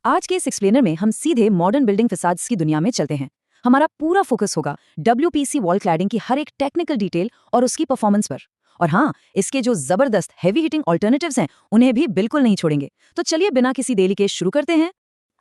आज के इस एक्सप्लेनर में हम सीधे मॉडर्न बिल्डिंग फसाड्स की दुनिया में चलते हैं। हमारा पूरा फोकस होगा WPC वॉल क्लैडिंग की हर एक टेक्निकल डिटेल और उसकी परफॉर्मेंस पर। और हाँ, इसके जो जबरदस्त हेवी हिटिंग ऑल्टरनेटिव्स हैं उन्हें भी बिल्कुल नहीं छोड़ेंगे। तो चलिए बिना किसी देरी के शुरू करते हैं।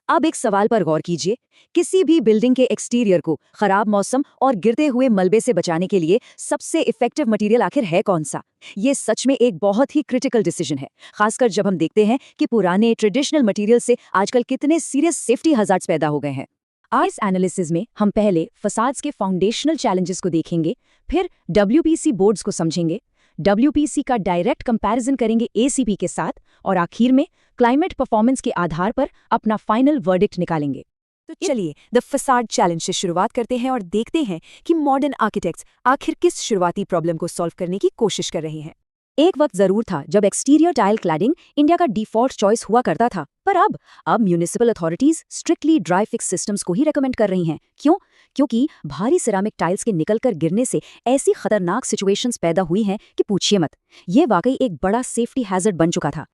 अब एक सवाल पर गौर कीजिए, किसी भी बिल्डिंग के एक्सटीरियर को खराब मौसम और गिरते हुए मलबे से बचाने के लिए सबसे इफेक्टिव मटेरियल आखिर है कौन सा? ये सच में एक बहुत ही क्रिटिकल डिसीजन है, खासकर जब हम देखते हैं कि पुराने ट्रेडिशनल मटेरियल से आजकल कितने सीरियस सेफ्टी हजार्ड्स पैदा हो गए हैं। आज इस एनालिसिस में हम पहले फसाड्स के फाउंडेशनल चैलेंजेस को देखेंगे, फिर WPC बोर्ड्स को समझेंगे, WPC का डायरेक्ट कंपैरिजन करेंगे ACP के साथ, और आखिर में क्लाइमेट परफॉर्मेंस के आधार पर अपना फाइनल वर्डिक्ट निकालेंगे। तो चलिए द फसाड चैलेंज से शुरुआत करते हैं और देखते हैं कि मॉडर्न आर्किटेक्ट्स आखिर किस शुरुआती प्रॉब्लम को सॉल्व करने की कोशिश कर रहे हैं। एक वक्त जरूर था जब एक्सटीरियर टाइल क्लैडिंग इंडिया का डिफॉल्ट चॉइस हुआ करता था, पर अब municipal authorities strictly dry fix systems को ही रेकमेंड कर रही हैं। क्यों? क्योंकि भारी सिरामिक टाइल्स के निकलकर गिरने से ऐसी खतरनाक सिचुएशंस पैदा हुई हैं कि पूछिए मत। ये वाकई एक बड़ा सेफ्टी हैजर्ड बन चुका था।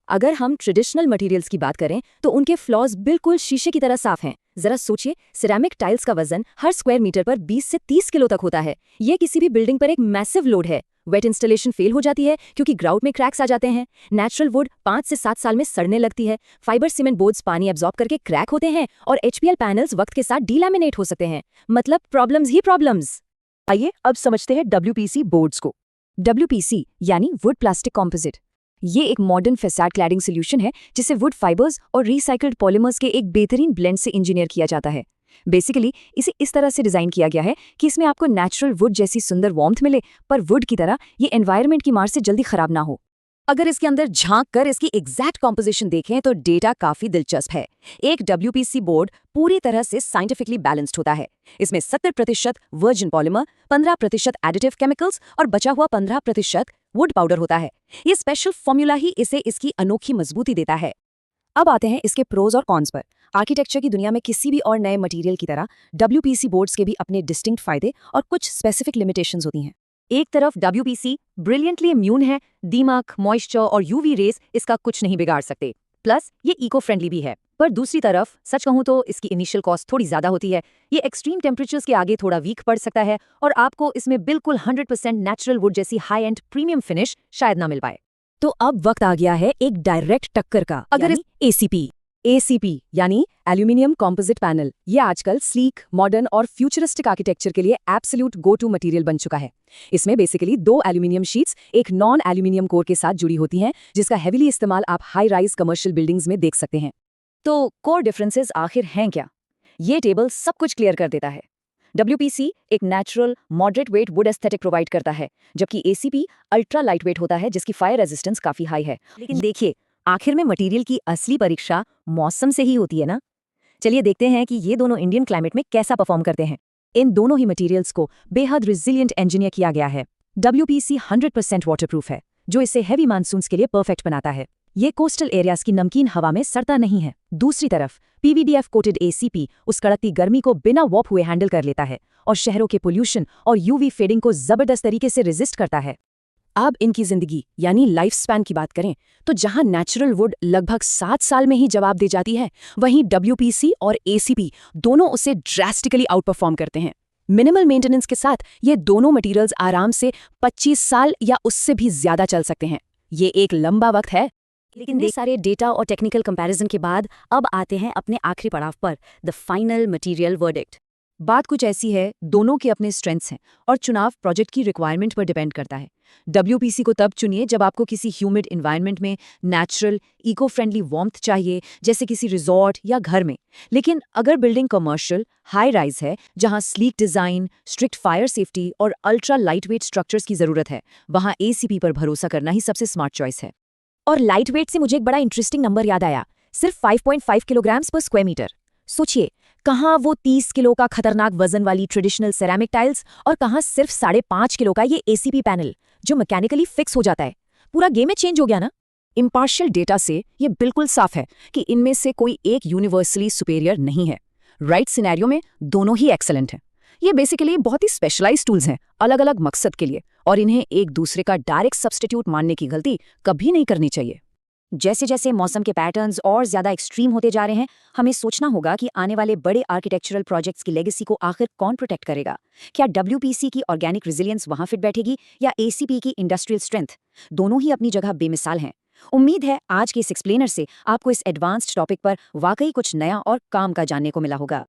अगर हम ट्रेडिशनल मटेरियल्स की बात करें तो उनके फ्लॉज बिल्कुल शीशे की तरह साफ हैं। जरा सोचिए, सिरेमिक टाइल्स का वजन हर स्क्वायर मीटर पर 20 से 30 किलो तक होता है। ये किसी भी बिल्डिंग पर एक मैसिव लोड है। वेट इंस्टॉलेशन फेल हो जाती है क्योंकि ग्राउट में क्रैक्स आ जाते हैं। नेचुरल वुड 5 से 7 साल में सड़ने लगती है। फाइबर सीमेंट बोर्ड्स पानी एब्जॉर्ब करके क्रैक होते हैं और HPL पैनल्स वक्त के साथ डीलैमिनेट हो सकते हैं। मतलब प्रॉब्लम्स ही प्रॉब्लम्स। आइए अब समझते हैं WPC बोर्ड्स को। WPC यानी वुड प्लास्टिक कॉम्पोजिट। ये एक मॉडर्न फैसाड क्लैडिंग सोल्यूशन है जिसे वुड फाइबर्स और रिसाइकल्ड पॉलीमर्स के एक बेहतरीन ब्लेंड से इंजीनियर किया जाता है। बेसिकली इसे इस तरह से डिजाइन किया गया है कि इसमें आपको नेचुरल वुड जैसी सुंदर वार्मथ मिले, पर वुड की तरह ये एनवायरनमेंट की मार से जल्दी खराब ना हो। अगर इसके अंदर झांक कर इसकी एग्जैक्ट कॉम्पोजिशन देखें तो डेटा काफी दिलचस्प है। एक WPC बोर्ड पूरी तरह से साइंटिफिकली बैलेंस्ड होता है। इसमें 70% वर्जिन पॉलीमर, 15% एडिटिव केमिकल्स और बचा हुआ 15% वुड पाउडर होता है। ये स्पेशल फॉर्मूला ही इसे इसकी अनोखी मजबूती देता है। अब आते हैं इसके प्रोज और कॉन्स पर। आर्किटेक्चर की दुनिया में किसी भी और नए मटेरियल की तरह WPC बोर्ड्स के भी अपने डिस्टिंक्ट फायदे और कुछ स्पेसिफिक लिमिटेशंस होती हैं। एक तरफ WPC ब्रिलियंटली इम्यून है, दीमक, मॉइस्चर और UV रेज इसका कुछ नहीं बिगाड़ सकते। प्लस ये इको फ्रेंडली भी है। पर दूसरी तरफ सच कहूं तो इसकी इनिशियल कॉस्ट थोड़ी ज्यादा होती है। ये एक्सट्रीम टेम्परेचर्स के आगे थोड़ा वीक पड़ सकता है और आपको इसमें बिल्कुल 100% नेचुरल वुड जैसी हाई एंड प्रीमियम फिनिश शायद ना मिल पाए। तो अब वक्त आ गया है एक डायरेक्ट टक्कर का। अगर इस ACP यानी एल्यूमिनियम कॉम्पोजिट पैनल, ये आजकल स्लीक, मॉडर्न और फ्यूचरिस्टिक आर्किटेक्चर के लिए एब्सोल्यूट गो टू मटेरियल बन चुका है। इसमें बेसिकली 2 एल्यूमिनियम शीट्स एक नॉन एल्यूमिनियम कोर के साथ जुड़ी होती हैं, जिसका हेवीली इस्तेमाल आप हाई राइज कमर्शियल बिल्डिंग्स में देख सकते हैं। तो कोर डिफरेंसेस आखिर हैं क्या? ये टेबल सब कुछ क्लियर कर देता है। WPC एक natural moderate weight wood aesthetic provide करता है, जबकि ACP अल्ट्रा लाइट वेट होता है जिसकी फायर रेजिस्टेंस काफी हाई है। लेकिन देखिए, आखिर में मटेरियल की असली परीक्षा मौसम से ही होती है ना। चलिए देखते हैं कि ये दोनों इंडियन क्लाइमेट में कैसा परफॉर्म करते हैं। इन दोनों ही मटेरियल्स को बेहद रिजिलियंट इंजीनियर किया गया है। WPC 100% वाटरप्रूफ है, जो इसे हेवी मानसून्स के लिए परफेक्ट बनाता है। ये कोस्टल एरियाज की नमकीन हवा में सड़ता नहीं है। दूसरी तरफ PVDF कोटेड ACP उस कड़कती गर्मी को बिना वॉर्प हुए हैंडल कर लेता है और शहरों के पोल्यूशन और UV फेडिंग को जबरदस्त तरीके से रेजिस्ट करता है। अब इनकी जिंदगी यानी लाइफ स्पैन की बात करें तो जहां नेचुरल वुड लगभग 7 साल में ही जवाब दे जाती है, वहीं WPC और ACP दोनों उसे ड्रास्टिकली आउट परफॉर्म करते हैं। मिनिमल मेंटेनेंस के साथ ये दोनों मटेरियल्स आराम से 25 साल या उससे भी ज्यादा चल सकते हैं। ये एक लंबा वक्त है। लेकिन ये सारे डेटा और टेक्निकल कंपैरिजन के बाद अब आते हैं अपने आखिरी पड़ाव पर, द फाइनल मटेरियल वर्डिक्ट। बात कुछ ऐसी है, दोनों के अपने स्ट्रेंथ्स हैं और चुनाव प्रोजेक्ट की रिक्वायरमेंट पर डिपेंड करता है। WPC को तब चुनिए जब आपको किसी ह्यूमिड एनवायरनमेंट में नेचुरल, इको फ्रेंडली वार्मथ चाहिए, जैसे किसी रिजॉर्ट या घर में। लेकिन अगर बिल्डिंग कमर्शियल, हाई राइज है, जहां sleek design, strict fire safety और अल्ट्रा लाइटवेट स्ट्रक्चर्स की जरूरत है, वहां ACP पर भरोसा करना ही सबसे स्मार्ट चॉइस है। और लाइट वेट से मुझे एक बड़ा इंटरेस्टिंग नंबर याद आया, सिर्फ 5.5 किलोग्राम्स पर स्क्वायर मीटर। सोचिए, कहाँ वो 30 किलो का खतरनाक वजन वाली ट्रेडिशनल सेरामिक टाइल्स और कहाँ सिर्फ 5.5 किलो का ये ACP पैनल जो मैकेनिकली फिक्स हो जाता है। पूरा गेम में चेंज हो गया ना। इम्पार्शियल डेटा से ये बिल्कुल साफ है कि इनमें से कोई एक यूनिवर्सली सुपेरियर नहीं है। राइट सिनेरियो में दोनों ही एक्सेलेंट हैं। ये बेसिकली बहुत ही स्पेशलाइज्ड टूल्स हैं, अलग अलग मकसद के लिए, और इन्हें एक दूसरे का डायरेक्ट सब्स्टिट्यूट मानने की गलती कभी नहीं करनी चाहिए। जैसे जैसे मौसम के पैटर्न्स और ज्यादा एक्सट्रीम होते जा रहे हैं, हमें सोचना होगा कि आने वाले बड़े आर्किटेक्चरल प्रोजेक्ट्स की लेगेसी को आखिर कौन प्रोटेक्ट करेगा। क्या डब्ल्यूपीसी की ऑर्गेनिक रेजिलियंस वहां फिट बैठेगी या एसीपी की इंडस्ट्रियल स्ट्रेंथ? दोनों ही अपनी जगह बेमिसाल हैं। उम्मीद है आज के इस एक्सप्लेनर से आपको इस एडवांस्ड टॉपिक पर वाकई कुछ नया और काम का जानने को मिला होगा।